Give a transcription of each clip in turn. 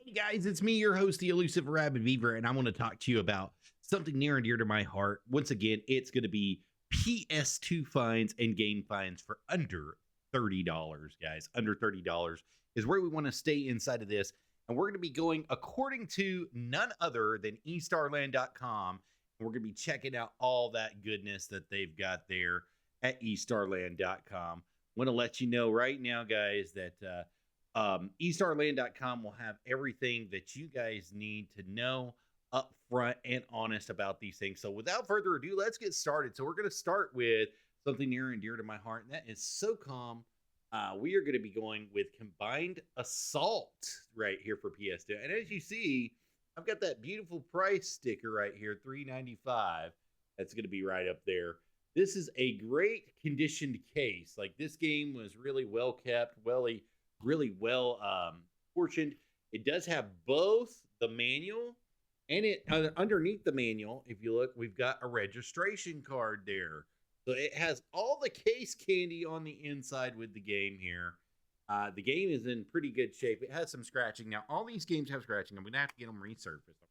Hey guys, it's me, your host, the elusive Arabbidb3aver, and I want to talk to you about something near and dear to my heart. Once again, it's going to be PS2 fines and game fines for under $30, guys. Under $30 is where we want to stay inside of this. And we're going to be going according to none other than estarland.com. And we're going to be checking out all that goodness that they've got there at estarland.com. Want to let you know right now, guys, that estarland.com will have everything that you guys need to know up front and honest about these things. So without further ado, let's get started. So we're going to start with something near and dear to my heart, and that is Socom. We are going to be going with Combined Assault right here for PS2. And as you see, I've got that beautiful price sticker right here, $3.95. That's going to be right up there. This is a great conditioned case. Like, this game was really well kept, really well portioned. It does have both the manual and it underneath the manual, if you look, we've got a registration card there. So it has all the case candy on the inside with the game here. The game is in pretty good shape. It has some scratching. Now, all these games have scratching. I'm going to have to get them resurfaced.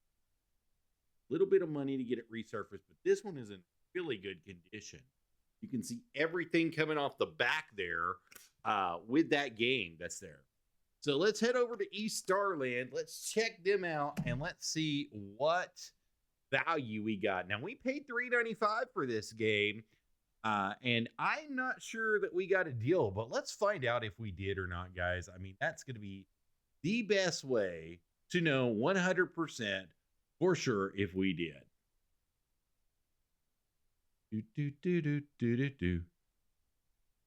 A little bit of money to get it resurfaced, but this one is in really good condition. You can see everything coming off the back there with that game that's there. So let's head over to eStarland. Let's check them out and let's see what value we got. Now, we paid $3.95 for this game, and I'm not sure that we got a deal, but let's find out if we did or not, guys. I mean, that's going to be the best way to know 100% for sure if we did.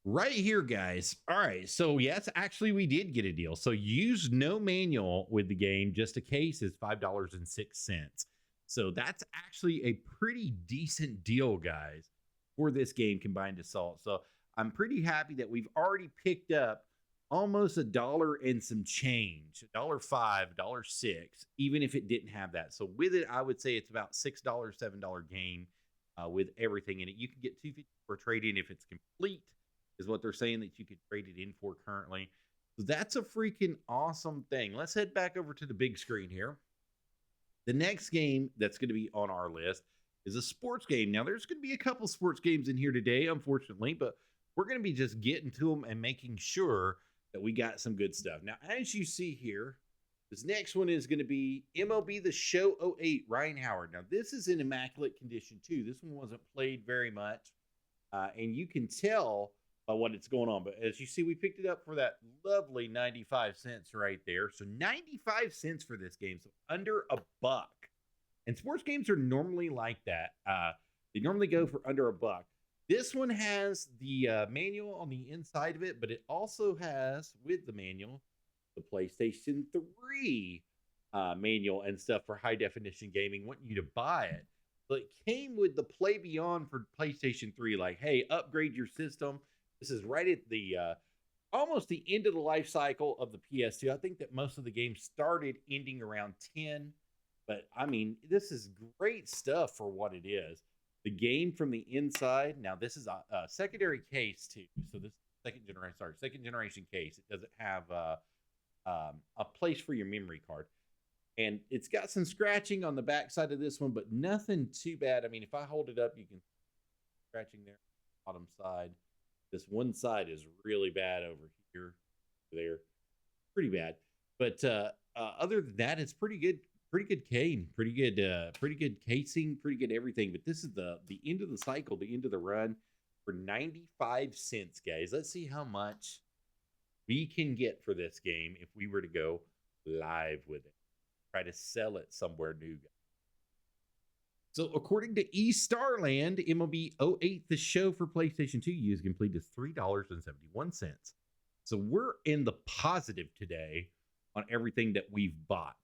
Right here, guys. All right, so yes, actually we did get a deal. So use no manual with the game, just a case, is $5.06. So that's actually a pretty decent deal, guys, for this game, Combined Assault. So I'm pretty happy that we've already picked up almost $1 and some change, $1.05, $1.06, even if it didn't have that. So with it, I would say it's about $6, $7 game. With everything in it. You can get $250 for trade-in if it's complete, is what they're saying that you could trade it in for currently. So that's a freaking awesome thing. Let's head back over to the big screen here. The next game that's going to be on our list is a sports game. Now, there's going to be a couple sports games in here today, unfortunately, but we're going to be just getting to them and making sure that we got some good stuff. Now, as you see here, this next one is going to be MLB The Show 08, Ryan Howard. Now, this is in immaculate condition, too. This one wasn't played very much, and you can tell by what it's going on. But as you see, we picked it up for that lovely 95 cents right there. So 95 cents for this game, so under $1. And sports games are normally like that. They normally go for under $1. This one has the manual on the inside of it, but it also has, with the manual, the PlayStation 3 manual and stuff for high definition gaming, wanting you to buy it. But it came with the Play Beyond for PlayStation 3, like, hey, upgrade your system. This is right at the almost the end of the life cycle of the PS2. I think that most of the games started ending around 10, but I mean, this is great stuff for what it is. The game from the inside. Now, this is a secondary case too. So this second generation case. It doesn't have a place for your memory card, and it's got some scratching on the back side of this one, but nothing too bad. I mean, if I hold it up, you can scratching there, bottom side. This one side is really bad over here, there, pretty bad. But other than that, it's pretty good cane, pretty good casing, pretty good everything. But this is the end of the cycle, the end of the run for 95 cents, guys. Let's see how much we can get for this game if we were to go live with it. Try to sell it somewhere new. So according to eStarland, MLB 08, the show for PlayStation 2 use complete is $3.71. So we're in the positive today on everything that we've bought.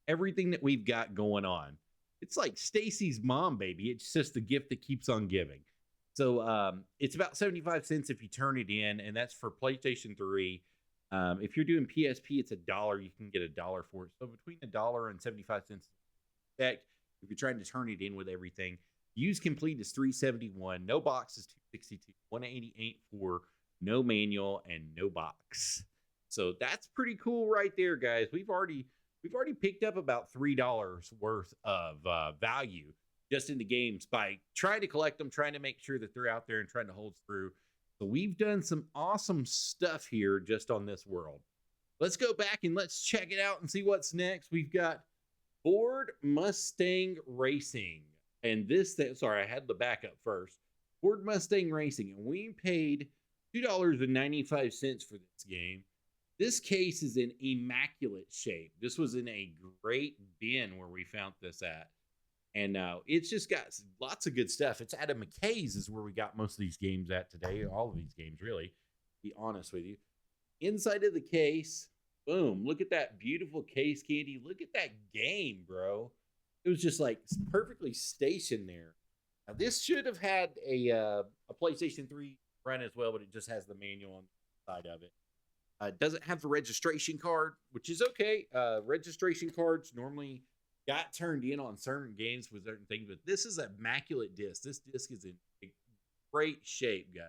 Everything that we've got going on. It's like Stacy's mom, baby. It's just the gift that keeps on giving. So it's about 75 cents if you turn it in, and that's for PlayStation 3. If you're doing PSP, it's $1. You can get $1 for it. So between $1 and 75 cents. If you're trying to turn it in with everything, use complete is $3.71. No box is $2.62. $1.88 for no manual and no box. So that's pretty cool right there, guys. We've already we've already picked up about $3 worth of value just in the games by trying to collect them, trying to make sure that they're out there and trying to hold through. So we've done some awesome stuff here just on this world. Let's go back and let's check it out and see what's next. We've got Ford Mustang Racing. And this thing, sorry, I had the backup first. Ford Mustang Racing. And we paid $2.95 for this game. This case is in immaculate shape. This was in a great bin where we found this at. And it's just got lots of good stuff. It's at a McKay's is where we got most of these games at today. All of these games, really, to be honest with you. Inside of the case, boom, look at that beautiful case candy. Look at that game, bro. It was just like perfectly stationed there. Now, this should have had a PlayStation 3 run as well, but it just has the manual on the side of it. It doesn't have the registration card, which is okay. Registration cards normally got turned in on certain games with certain things, but this is an immaculate disc. This disc is in great shape, guys.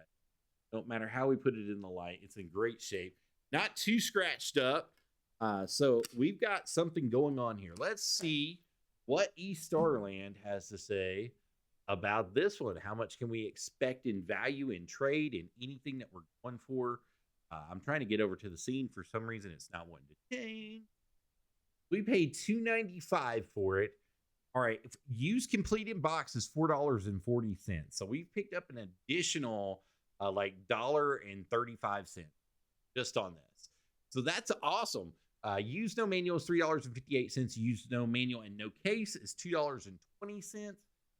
Don't matter how we put it in the light, it's in great shape. Not too scratched up. So we've got something going on here. Let's see what eStarland has to say about this one. How much can we expect in value, in trade, in anything that we're going for? I'm trying to get over to the scene. For some reason, it's not wanting to change. We paid $2.95 for it. All right, used complete in box is $4.40. So we've picked up an additional like $1.35 just on this. So that's awesome. Used no manual is $3.58. Used no manual and no case is $2.20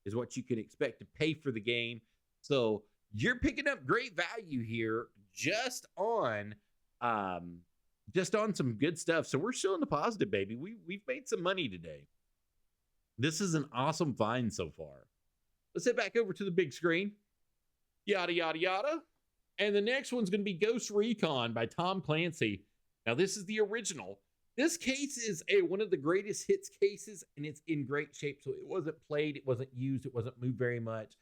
is what you can expect to pay for the game. So you're picking up great value here just on some good stuff. So we're still in the positive, baby. We've made some money today. This is an awesome find so far. Let's head back over to the big screen. Yada, yada, yada. And the next one's going to be Ghost Recon by Tom Clancy. Now, this is the original. This case is one of the greatest hits cases, and it's in great shape. So it wasn't played, it wasn't used, it wasn't moved very much.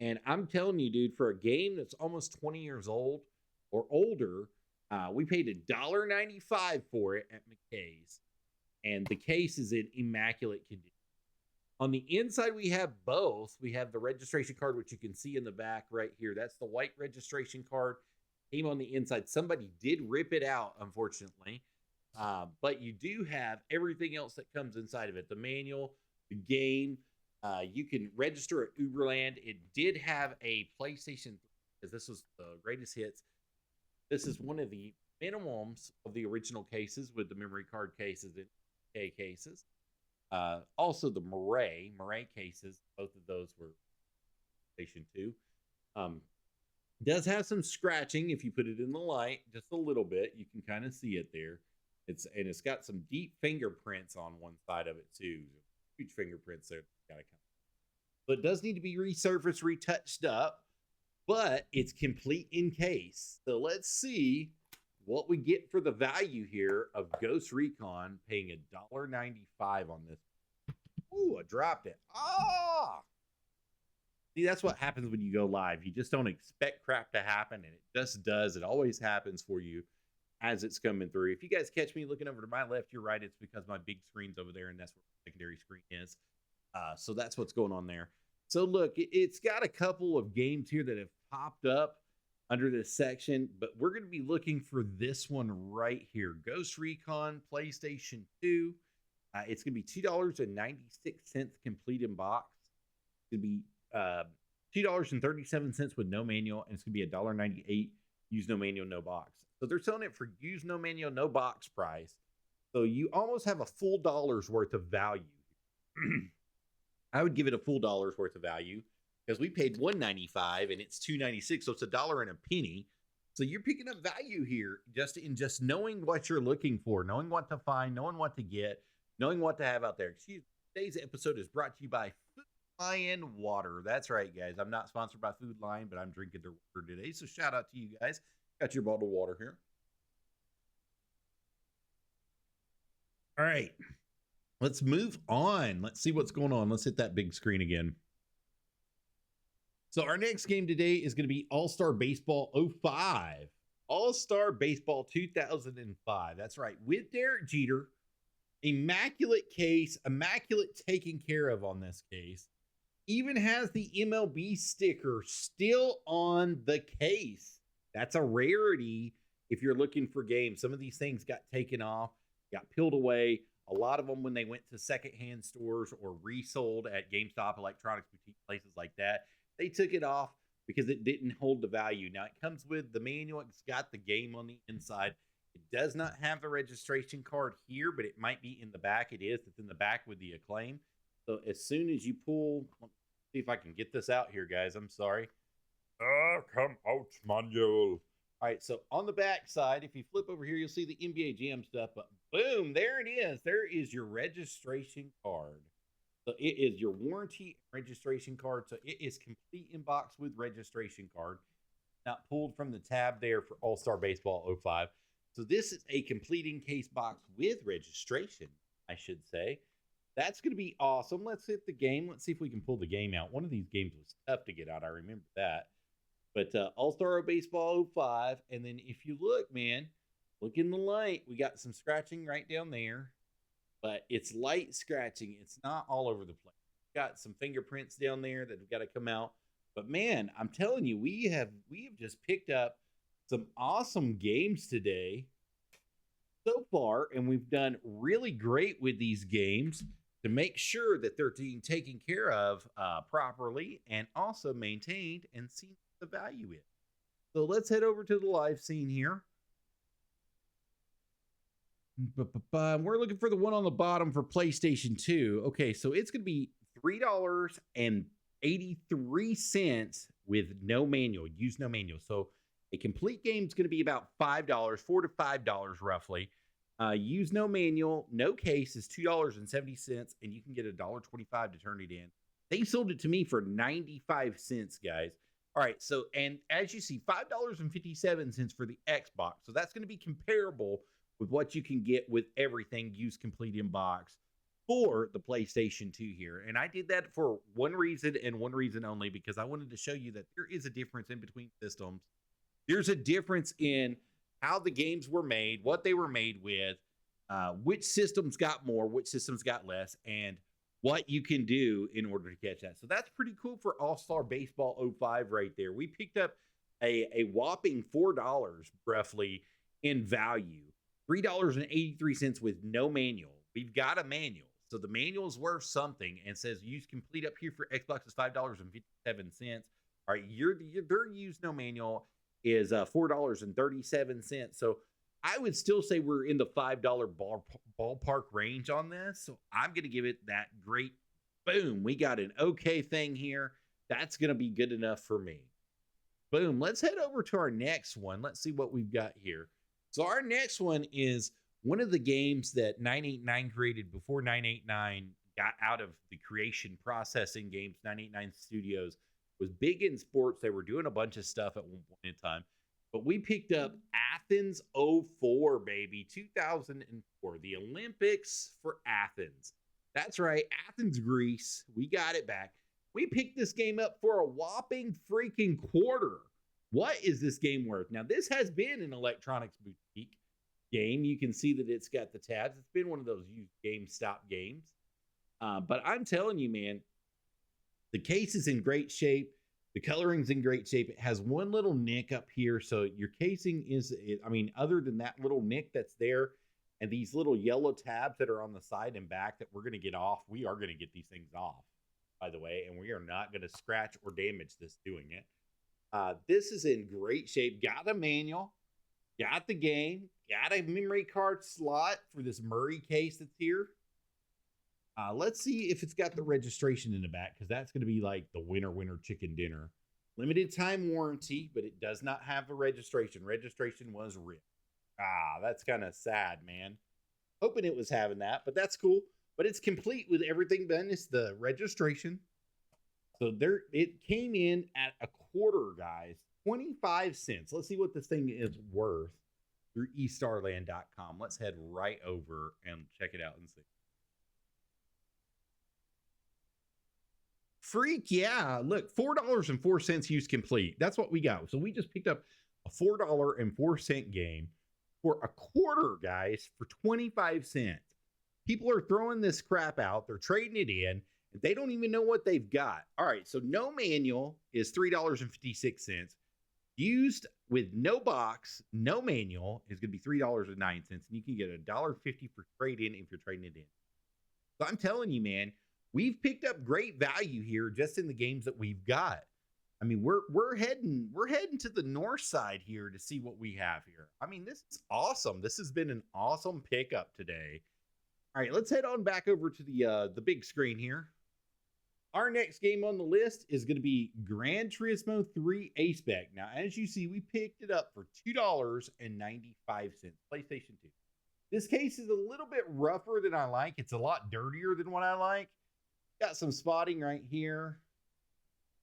And I'm telling you, dude, for a game that's almost 20 years old or older, we paid $1.95 for it at McKay's. And the case is in immaculate condition. On the inside, we have both. We have the registration card, which you can see in the back right here. That's the white registration card. Came on the inside. Somebody did rip it out, unfortunately. But you do have everything else that comes inside of it. The manual, the game. You can register at Uberland. It did have a PlayStation 3, because this was the greatest hits. This is one of the minimums of the original cases with the memory card cases and K cases. Also the Murray cases, both of those were PlayStation 2. Does have some scratching if you put it in the light, just a little bit. You can kind of see it there. It's got some deep fingerprints on one side of it too. Huge fingerprints there. Gotta come. But it does need to be resurfaced, retouched up, but it's complete in case. So let's see what we get for the value here of Ghost Recon, paying $1.95 on this. Ooh, I dropped it. Ah! See, that's what happens when you go live. You just don't expect crap to happen, and it just does. It always happens for you as it's coming through. If you guys catch me looking over to my left, you're right. It's because my big screen's over there, and that's where the secondary screen is. So that's what's going on there. So look, it's got a couple of games here that have popped up under this section, but we're going to be looking for this one right here. Ghost Recon, PlayStation 2. It's going to be $2.96 complete in box. It's going to be $2.37 with no manual, and it's going to be $1.98 used no manual, no box. So they're selling it for used no manual, no box price. So you almost have a full dollar's worth of value. I would give it a full dollar's worth of value because we paid $1.95 and it's $2.96, so it's $1 and a penny. So you're picking up value here just in just knowing what you're looking for, knowing what to find, knowing what to get, knowing what to have out there. Excuse me. Today's episode is brought to you by Food Lion Water. That's right, guys. I'm not sponsored by Food Lion, but I'm drinking their water today. So shout out to you guys. Got your bottled water here. All right. Let's move on. Let's see what's going on. Let's hit that big screen again. So our next game today is going to be All-Star Baseball 05. All-Star Baseball 2005. That's right. With Derek Jeter Immaculate case, immaculate taken care of on this case. Even has the MLB sticker still on the case. That's a rarity if you're looking for games. Some of these things got taken off, got peeled away. A lot of them, when they went to secondhand stores or resold at GameStop, electronics boutique, places like that, they took it off because it didn't hold the value. Now, it comes with the manual. It's got the game on the inside. It does not have the registration card here, but it might be in the back. It is. It's in the back with the acclaim. So as soon as you pull, let's see if I can get this out here, guys. I'm sorry. Come out, manual. All right, so on the back side, if you flip over here, you'll see the NBA Jam stuff. But boom, there it is. There is your registration card. So it is your warranty registration card. So it is complete in box with registration card. Not pulled from the tab there for All-Star Baseball 05. So this is a complete in case box with registration, I should say. That's going to be awesome. Let's hit the game. Let's see if we can pull the game out. One of these games was tough to get out. I remember that. But All-Star Baseball 05. And then if you look, man, look in the light. We got some scratching right down there. But it's light scratching. It's not all over the place. Got some fingerprints down there that have got to come out. But, man, I'm telling you, we have just picked up some awesome games today so far. And we've done really great with these games to make sure that they're being taken care of properly and also maintained and seen the value is. So let's head over to the live scene here. We're looking for the one on the bottom for PlayStation 2. Okay, so it's going to be $3.83 with no manual, use no manual. So a complete game is going to be about $5, $4 to $5 roughly. Use no manual, no case is $2.70, and you can get $1.25 to turn it in. They sold it to me for 95 cents, guys. All right, so, and as you see, $5.57 for the Xbox. So that's going to be comparable with what you can get with everything used complete in box for the PlayStation 2 here. And I did that for one reason and one reason only, because I wanted to show you that there is a difference in between systems. There's a difference in how the games were made, what they were made with, which systems got more, which systems got less, and what you can do in order to catch that. So that's pretty cool for All-Star Baseball 05 right there. We picked up a whopping $4 roughly in value. $3.83 with no manual. We've got a manual. So the manual is worth something and says use complete up here for Xbox is $5.57. All right, their use no manual is $4.37. So I would still say we're in the $5 ballpark range on this. So I'm going to give it that great boom. We got an okay thing here. That's going to be good enough for me. Boom. Let's head over to our next one. Let's see what we've got here. So our next one is one of the games that 989 created before 989 got out of the creation process in games. 989 Studios was big in sports. They were doing a bunch of stuff at one point in time. But we picked up Athens 04, baby, 2004, the Olympics for Athens. That's right, Athens, Greece. We got it back. We picked this game up for a whopping freaking quarter. What is this game worth? Now, this has been an electronics boutique game. You can see that it's got the tabs. It's been one of those used GameStop games. But I'm telling you, man, the case is in great shape. The coloring's in great shape. It has one little nick up here. So your casing is, I mean, other than that little nick that's there and these little yellow tabs that are on the side and back that we're going to get off, we are going to get these things off, by the way, and we are not going to scratch or damage this doing it. This is in great shape. Got a manual, got the game, got a memory card slot for this Murray case that's here. Let's see if it's got the registration in the back, because that's going to be like the winner chicken dinner. Limited time warranty, but it does not have the registration. Registration was ripped. That's kind of sad, man. Hoping it was having that, but that's cool. But it's complete with everything done. It's the registration. So there, it came in at a quarter, guys. 25 cents. Let's see what this thing is worth through estarland.com. Let's head right over and check it out and see. Freak, yeah. Look, $4.04 use complete. That's what we got. So we just picked up a $4.04 game for a quarter, guys, for 25 cents. People are throwing this crap out. They're trading it in. They don't even know what they've got. All right, so no manual is $3.56. Used with no box, no manual is going to be $3.09, and you can get $1.50 for trade in if you're trading it in. So I'm telling you, man, we've picked up great value here just in the games that we've got. I mean, we're heading to the north side here to see what we have here. I mean, this is awesome. This has been an awesome pickup today. All right, let's head on back over to the big screen here. Our next game on the list is going to be Gran Turismo 3 A-spec. Now, as you see, we picked it up for $2.95, PlayStation 2. This case is a little bit rougher than I like. It's a lot dirtier than what I like. Got some spotting right here.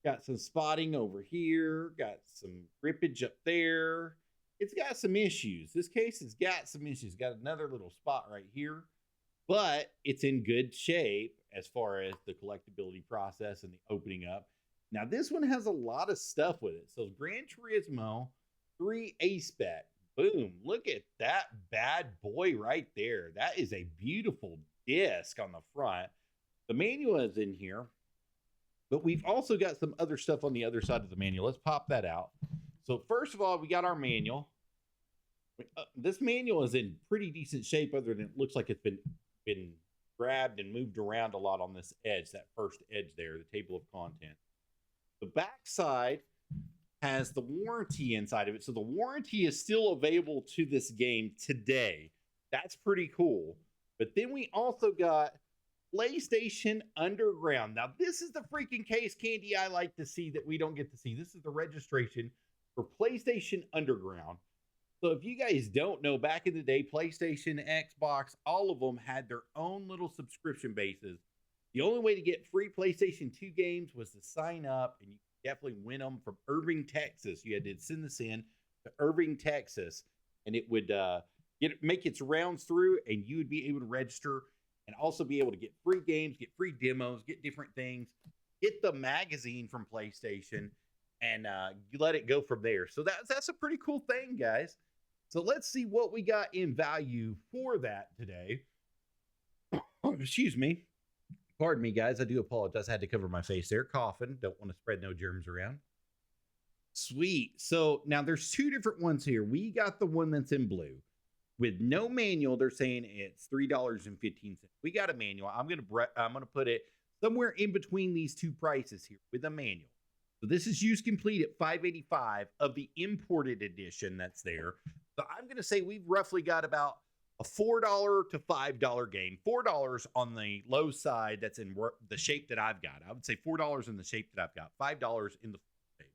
Got some spotting over here. Got some rippage up there. It's got some issues. This case has got some issues. Got another little spot right here. But it's in good shape as far as the collectability process and the opening up. Now, this one has a lot of stuff with it. So, Gran Turismo 3 A-spec. Boom. Look at that bad boy right there. That is a beautiful disc on the front. The manual is in here. But we've also got some other stuff on the other side of the manual. Let's pop that out. So, first of all, we got our manual. This manual is in pretty decent shape, other than it looks like it's been grabbed and moved around a lot on this edge, that first edge there, the table of content. The back side has the warranty inside of it. So the warranty is still available to this game today. That's pretty cool. But then we also got PlayStation Underground. Now, this is the freaking case candy I like to see that we don't get to see. This is the registration for PlayStation Underground. So if you guys don't know, back in the day, PlayStation, Xbox, all of them had their own little subscription bases. The only way to get free PlayStation 2 games was to sign up, and you could definitely win them from Irving, Texas. You had to send this in to Irving, Texas, and it would make its rounds through, and you would be able to register and also be able to get free games, get free demos, get different things, get the magazine from PlayStation, and you let it go from there. So that's a pretty cool thing, guys. So let's see what we got in value for that today. Excuse me. Pardon me, guys. I do apologize. I had to cover my face there. Coughing. Don't want to spread no germs around. Sweet. So now there's two different ones here. We got the one that's in blue. With no manual, they're saying it's $3.15. We got a manual. I'm gonna put it somewhere in between these two prices here with a manual. So this is used complete at $5.85 of the imported edition that's there. So I'm going to say we've roughly got about a $4 to $5 game. $4 on the low side that's in the shape that I've got. I would say $4 in the shape that I've got. $5 in the shape.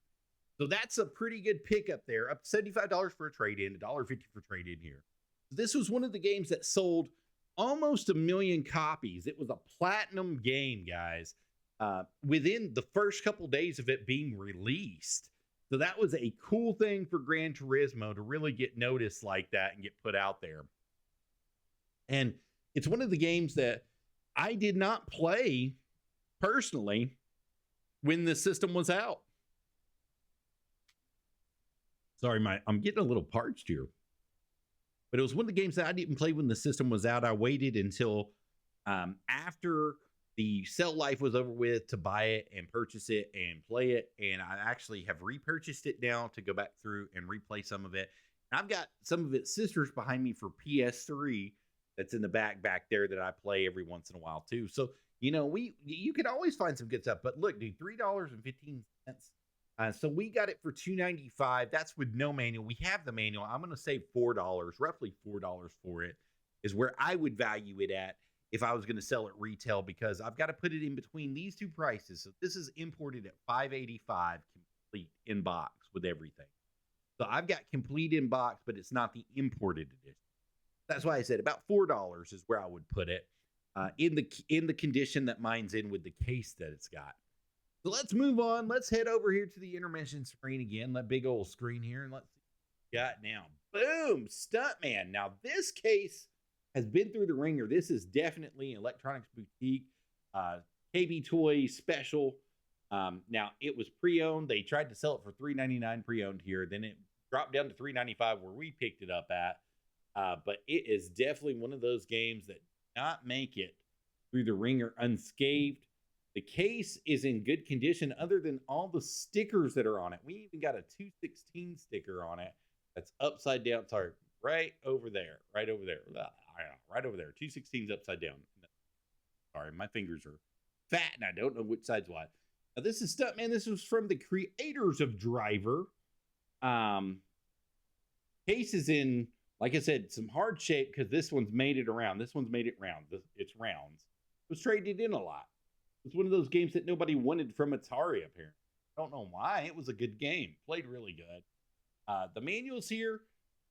So that's a pretty good pickup there. Up to $75 for a trade-in, $1.50 for trade-in here. This was one of the games that sold almost 1 million copies. It was a platinum game, guys. Within the first couple days of it being released. So that was a cool thing for Gran Turismo to really get noticed like that and get put out there. And it's one of the games that I did not play personally when the system was out. Sorry, I'm getting a little parched here. But it was one of the games that I didn't play when the system was out. I waited until after the sell life was over with to buy it and purchase it and play it. And I actually have repurchased it now to go back through and replay some of it. And I've got some of its sisters behind me for PS3 that's in the back there that I play every once in a while too. So, you know, you can always find some good stuff. But look, dude, $3.15. So we got it for $2.95. That's with no manual. We have the manual. I'm going to say $4, roughly $4 for it is where I would value it at if I was going to sell it retail, because I've got to put it in between these two prices. So this is imported at $5.85 complete in box with everything. So I've got complete in box, but it's not the imported edition. That's why I said about $4 is where I would put it in the condition that mine's in with the case that it's got. So let's move on. Let's head over here to the intermission screen again, that big old screen here, and let's see what we got now. Boom, Stuntman. Now this case has been through the ringer. This is definitely an electronics boutique, KB Toy special. Now it was pre-owned. They tried to sell it for $3.99 pre-owned here. Then it dropped down to $3.95 where we picked it up at. But it is definitely one of those games that not make it through the ringer unscathed. The case is in good condition other than all the stickers that are on it. We even got a 216 sticker on it that's upside down. Sorry, right over there. Right over there. Right over there. 216's upside down. Sorry, my fingers are fat and I don't know which side's what. Now, this is Stuntman. This was from the creators of Driver. Case is in, like I said, some hard shape because this one's made it around. This one's made it round. It's rounds. It was traded in a lot. It's one of those games that nobody wanted from Atari, apparently. I don't know why. It was a good game. Played really good. The manual's here.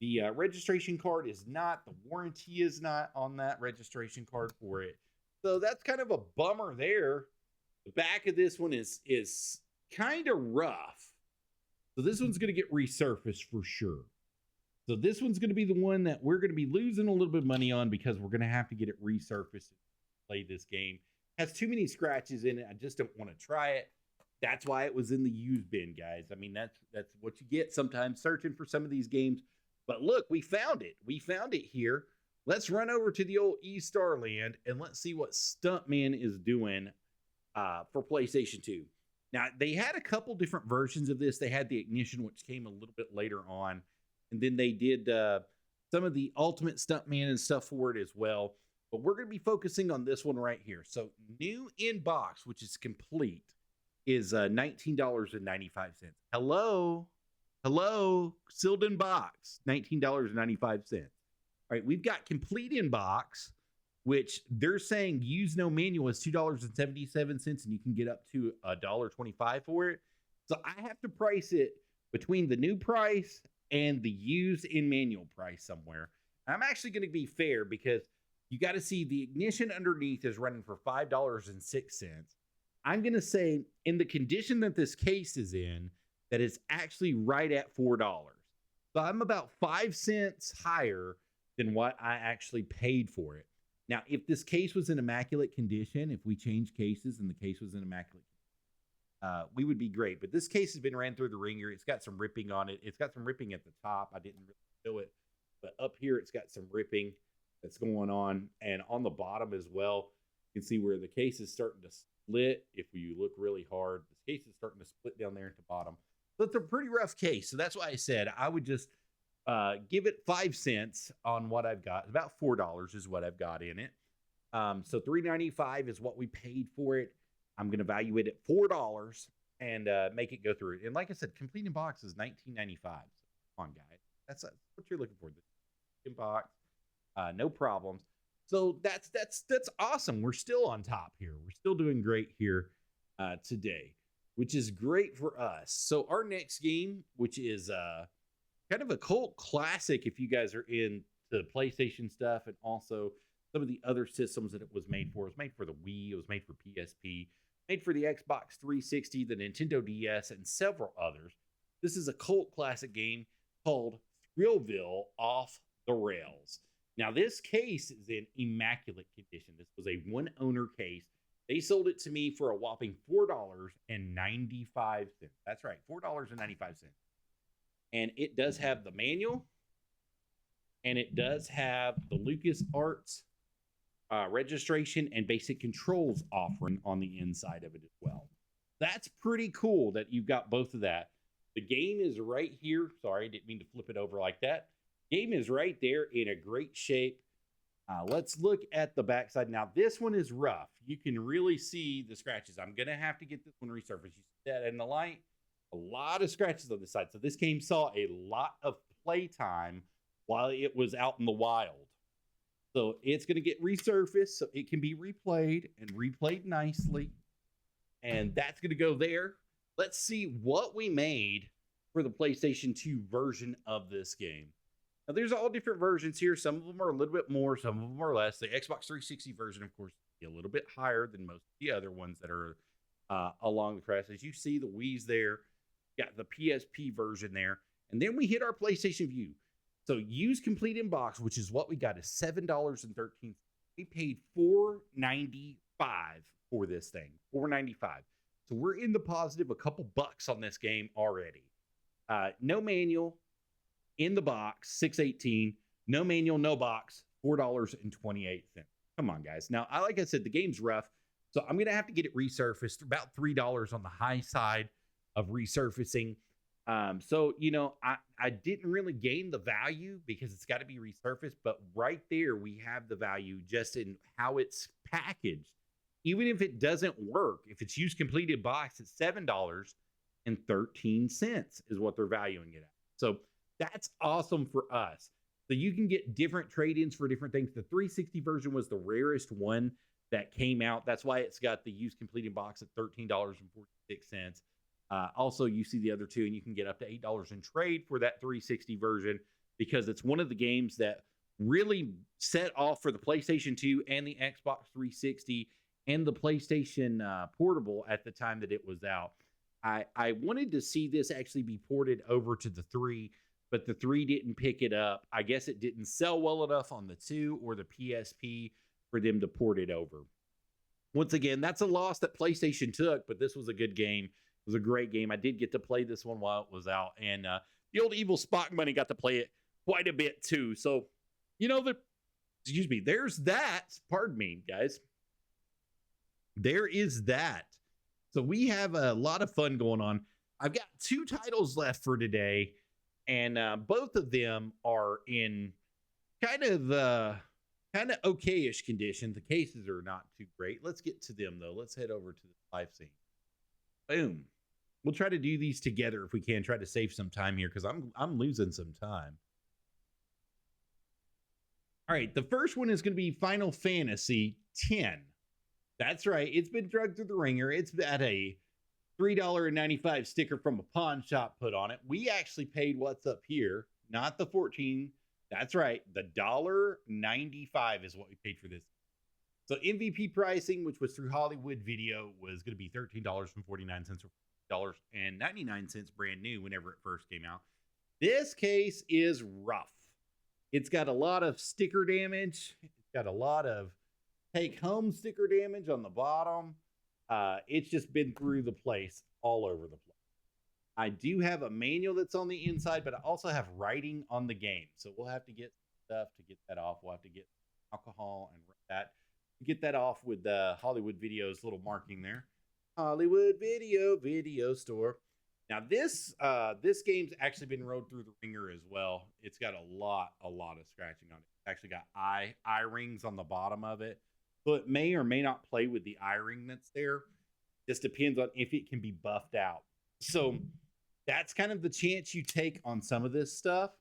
The registration card is not. The warranty is not on that registration card for it. So that's kind of a bummer there. The back of this one is kind of rough. So this one's going to get resurfaced for sure. So this one's going to be the one that we're going to be losing a little bit of money on because we're going to have to get it resurfaced to play this game. Has too many scratches in it. I just don't want to try it. That's why it was in the used bin, guys. I mean, that's what you get sometimes searching for some of these games. But look, we found it. We found it here. Let's run over to the old E-Star Land and let's see what Stuntman is doing for PlayStation 2. Now, they had a couple different versions of this. They had the Ignition, which came a little bit later on. And then they did some of the Ultimate Stuntman and stuff for it as well. But we're going to be focusing on this one right here. So new in box, which is complete, is $19.95. Hello, sealed in box, $19.95. All right, we've got complete in box, which they're saying use no manual is $2.77, and you can get up to $1.25 for it. So I have to price it between the new price and the used in manual price somewhere. I'm actually going to be fair because you got to see the Ignition underneath is running for $5.06. I'm going to say in the condition that this case is in, that it's actually right at $4. So I'm about 5 cents higher than what I actually paid for it. Now, if this case was in immaculate condition, if we changed cases and the case was in immaculate condition, we would be great. But this case has been ran through the ringer. It's got some ripping on it. It's got some ripping at the top. I didn't really show it. But up here, it's got some ripping that's going on. And on the bottom as well, you can see where the case is starting to split. If you look really hard, this case is starting to split down there at the bottom. So it's a pretty rough case. So that's why I said I would just give it 5 cents on what I've got. About $4 is what I've got in it. So $3.95 is what we paid for it. I'm going to value it at $4 and make it go through it. And like I said, complete in box is $19.95. So come on, guys. That's what you're looking for. In box, no problems. So that's awesome. We're still on top here. We're still doing great here today, which is great for us. So our next game, which is kind of a cult classic if you guys are into PlayStation stuff and also some of the other systems that it was made for. It was made for the Wii. It was made for PSP. Made for the Xbox 360, the Nintendo DS, and several others. This is a cult classic game called Thrillville Off the Rails. Now, this case is in immaculate condition. This was a one-owner case. They sold it to me for a whopping $4.95. That's right, $4.95. And it does have the manual, and it does have the LucasArts registration and basic controls offering on the inside of it as well. That's pretty cool that you've got both of that. The game is right here. Sorry, I didn't mean to flip it over like that. Game is right there in a great shape. Let's look at the backside. Now, this one is rough. You can really see the scratches. I'm going to have to get this one resurfaced. You see that in the light? A lot of scratches on the side. So this game saw a lot of playtime while it was out in the wild. So it's going to get resurfaced so it can be replayed and replayed nicely. And that's going to go there. Let's see what we made for the PlayStation 2 version of this game. Now, there's all different versions here. Some of them are a little bit more, some of them are less. The Xbox 360 version, of course, is a little bit higher than most of the other ones that are along the crest. As you see, the Wii's there. Got the PSP version there. And then we hit our PlayStation View. So use complete in box, which is what we got, is $7.13. We paid $4.95 for this thing. $4.95. So we're in the positive, a couple bucks on this game already. No manual, in the box, $6.18. No manual, no box, $4.28. Come on, guys. Now, like I said, the game's rough, so I'm gonna have to get it resurfaced. About $3 on the high side of resurfacing. So I didn't really gain the value because it's got to be resurfaced, but right there we have the value just in how it's packaged. Even if it doesn't work, if it's used completed box, it's $7.13 is what they're valuing it at. So that's awesome for us. So you can get different trade-ins for different things. The 360 version was the rarest one that came out. That's why it's got the used completed box at $13.46. Also, you see the other two, and you can get up to $8 in trade for that 360 version because it's one of the games that really set off for the PlayStation 2 and the Xbox 360 and the PlayStation Portable at the time that it was out. I wanted to see this actually be ported over to the 3, but the 3 didn't pick it up. I guess it didn't sell well enough on the 2 or the PSP for them to port it over. Once again, that's a loss that PlayStation took, but this was a good game. It was a great game. I did get to play this one while it was out, and the old evil Spock Money got to play it quite a bit too. So, there's that. Pardon me, guys. There is that. So we have a lot of fun going on. I've got 2 titles left for today, and both of them are in kind of okay-ish condition. The cases are not too great. Let's get to them though. Let's head over to the live scene. Boom. We'll try to do these together if we can. Try to save some time here because I'm losing some time. All right, the first one is going to be Final Fantasy X. That's right. It's been drugged through the ringer. It's got a $3.95 sticker from a pawn shop put on it. We actually paid what's up here, not the 14. That's right. The $1.95 is what we paid for this. So MVP pricing, which was through Hollywood Video, was going to be $13.49 or $4.99 brand new whenever it first came out. This case is rough. It's got a lot of sticker damage. It's got a lot of take-home sticker damage on the bottom. It's just been through the place all over the place. I do have a manual that's on the inside, but I also have writing on the game. So we'll have to get stuff to get that off. We'll have to get alcohol and that. Get that off with the Hollywood Video's little marking there. Hollywood Video Store. Now this game's actually been rode through the ringer as well. It's got a lot of scratching on it. It's actually got eye rings on the bottom of it. So it may or may not play with the eye ring that's there. Just depends on if it can be buffed out. So that's kind of the chance you take on some of this stuff,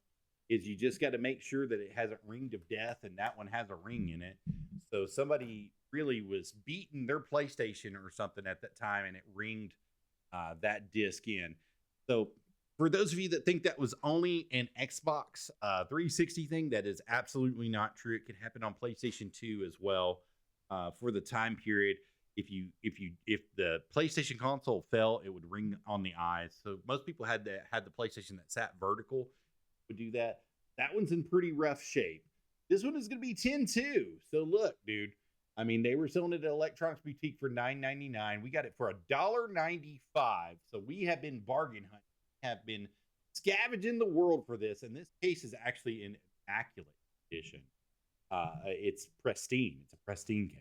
is you just got to make sure that it hasn't ringed of death, and that one has a ring in it. So somebody really was beating their PlayStation or something at that time, and it ringed that disc in. So for those of you that think that was only an Xbox 360 thing, that is absolutely not true. It can happen on PlayStation 2 as well. For the time period, if the PlayStation console fell, it would ring on the eyes. So most people had the PlayStation that sat vertical would do that. That one's in pretty rough shape. This one is going to be 10 too. So look, dude. I mean, they were selling it at Electronics Boutique for $9.99. We got it for $1.95. So we have been bargain hunting, have been scavenging the world for this. And this case is actually in immaculate condition. It's pristine. It's a pristine case.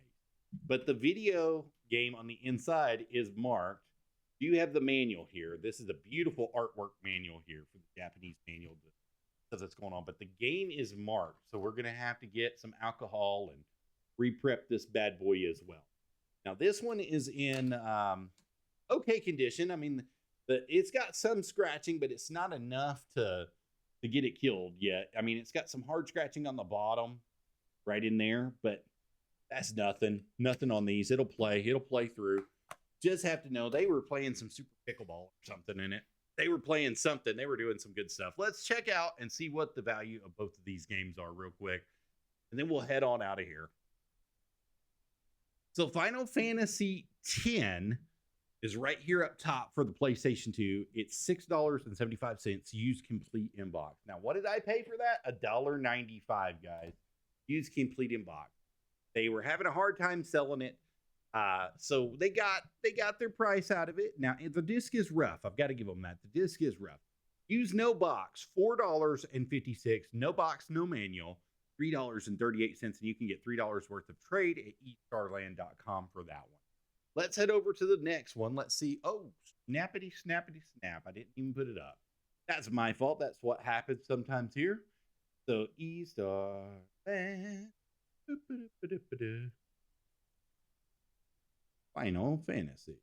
But the video game on the inside is marked. You have the manual here. This is a beautiful artwork manual here for the Japanese manual that says what's going on. But the game is marked. So we're going to have to get some alcohol and re-prep this bad boy as well. Now, this one is in okay condition. I mean, it's got some scratching, but it's not enough to get it killed yet. I mean, it's got some hard scratching on the bottom right in there, but that's nothing on these. It'll play through. Just have to know they were playing some Super Pickleball or something in it. They were playing something. They were doing some good stuff. Let's check out and see what the value of both of these games are real quick, and then we'll head on out of here. So Final Fantasy X is right here up top for the PlayStation 2. It's $6.75 used complete in box. Now, what did I pay for that? $1.95, guys. Used complete in box. They were having a hard time selling it. So they got their price out of it. Now, the disc is rough. I've got to give them that. The disc is rough. Use no box, $4.56. No box, no manual. $3.38, and you can get $3 worth of trade at eStarland.com for that one. Let's head over to the next one. Let's see. Oh, snappity, snappity, snap. I didn't even put it up. That's my fault. That's what happens sometimes here. So eStarland. Final Fantasy.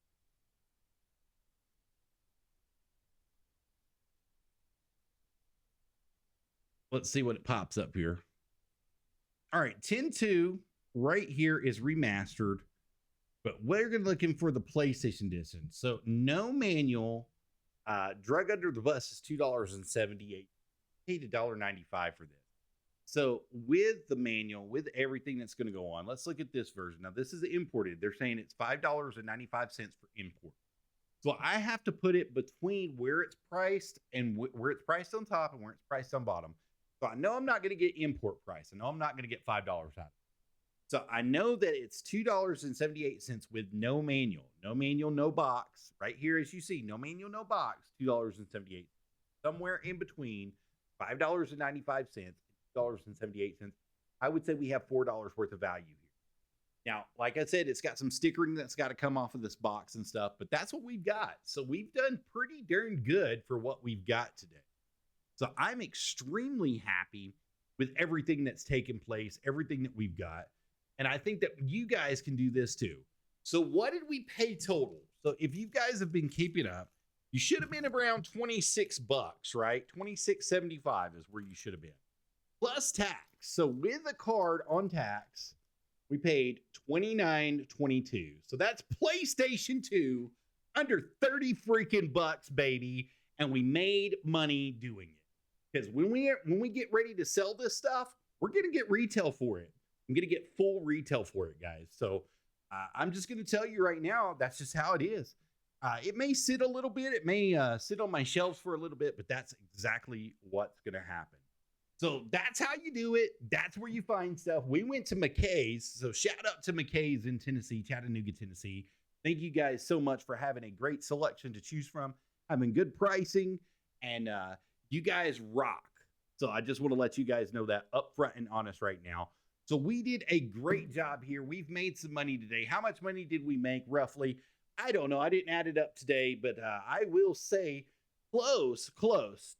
Let's see what it pops up here. All right, 10.2 right here is remastered, but we're looking for the PlayStation edition. So no manual. Drug Under the Bus is $2.78. Paid $1.95 for this. So with the manual, with everything that's going to go on, let's look at this version. Now, this is imported. They're saying it's $5.95 for import. So I have to put it between where it's priced and where it's priced on top and where it's priced on bottom. So I know I'm not going to get import price. I know I'm not going to get $5 out of it. So I know that it's $2.78 with no manual. No manual, no box. Right here, as you see, no manual, no box, $2.78. Somewhere in between $5.95 and $2.78. I would say we have $4 worth of value here. Now, like I said, it's got some stickering that's got to come off of this box and stuff, but that's what we've got. So we've done pretty darn good for what we've got today. So I'm extremely happy with everything that's taken place, everything that we've got. And I think that you guys can do this too. So what did we pay total? So if you guys have been keeping up, you should have been around $26, right? $26.75 is where you should have been. Plus tax. So with the card on tax, we paid $29.22. So that's PlayStation 2 under 30 freaking bucks, baby. And we made money doing it. Because when we get ready to sell this stuff, we're going to get retail for it. I'm going to get full retail for it, guys. So I'm just going to tell you right now, that's just how it is. It may sit a little bit. It may sit on my shelves for a little bit, but that's exactly what's going to happen. So that's how you do it. That's where you find stuff. We went to McKay's. So shout out to McKay's in Tennessee, Chattanooga, Tennessee. Thank you guys so much for having a great selection to choose from, having good pricing, and you guys rock. So I just want to let you guys know that upfront and honest right now. So we did a great job here. We've made some money today. How much money did we make roughly? I don't know. I didn't add it up today, but I will say close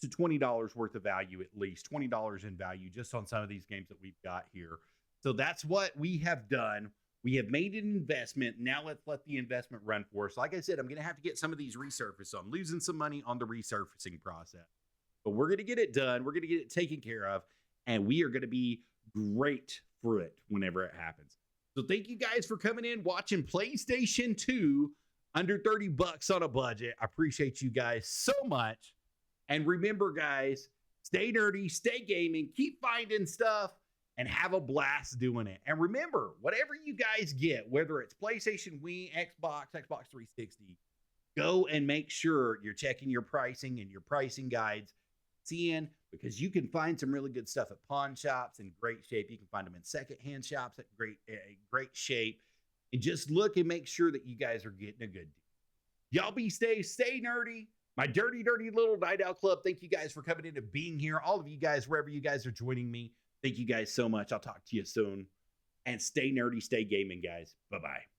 to $20 worth of value, at least $20 in value just on some of these games that we've got here. So that's what we have done. We have made an investment. Now let's let the investment run for us. Like I said, I'm going to have to get some of these resurfaced. So I'm losing some money on the resurfacing process, but we're going to get it done. We're going to get it taken care of, and we are going to be great for it whenever it happens. So thank you guys for coming in, watching PlayStation 2 under 30 bucks on a budget. I appreciate you guys so much. And remember, guys, stay nerdy, stay gaming, keep finding stuff, and have a blast doing it. And remember, whatever you guys get, whether it's PlayStation, Wii, Xbox 360, go and make sure you're checking your pricing and your pricing guides, because you can find some really good stuff at pawn shops in great shape. You can find them in secondhand shops at great shape. And just look and make sure that you guys are getting a good deal. Y'all stay nerdy. My dirty little night out club. Thank you guys for coming in and being here. All of you guys, wherever you guys are joining me. Thank you guys so much. I'll talk to you soon. And stay nerdy, stay gaming, guys. Bye-bye.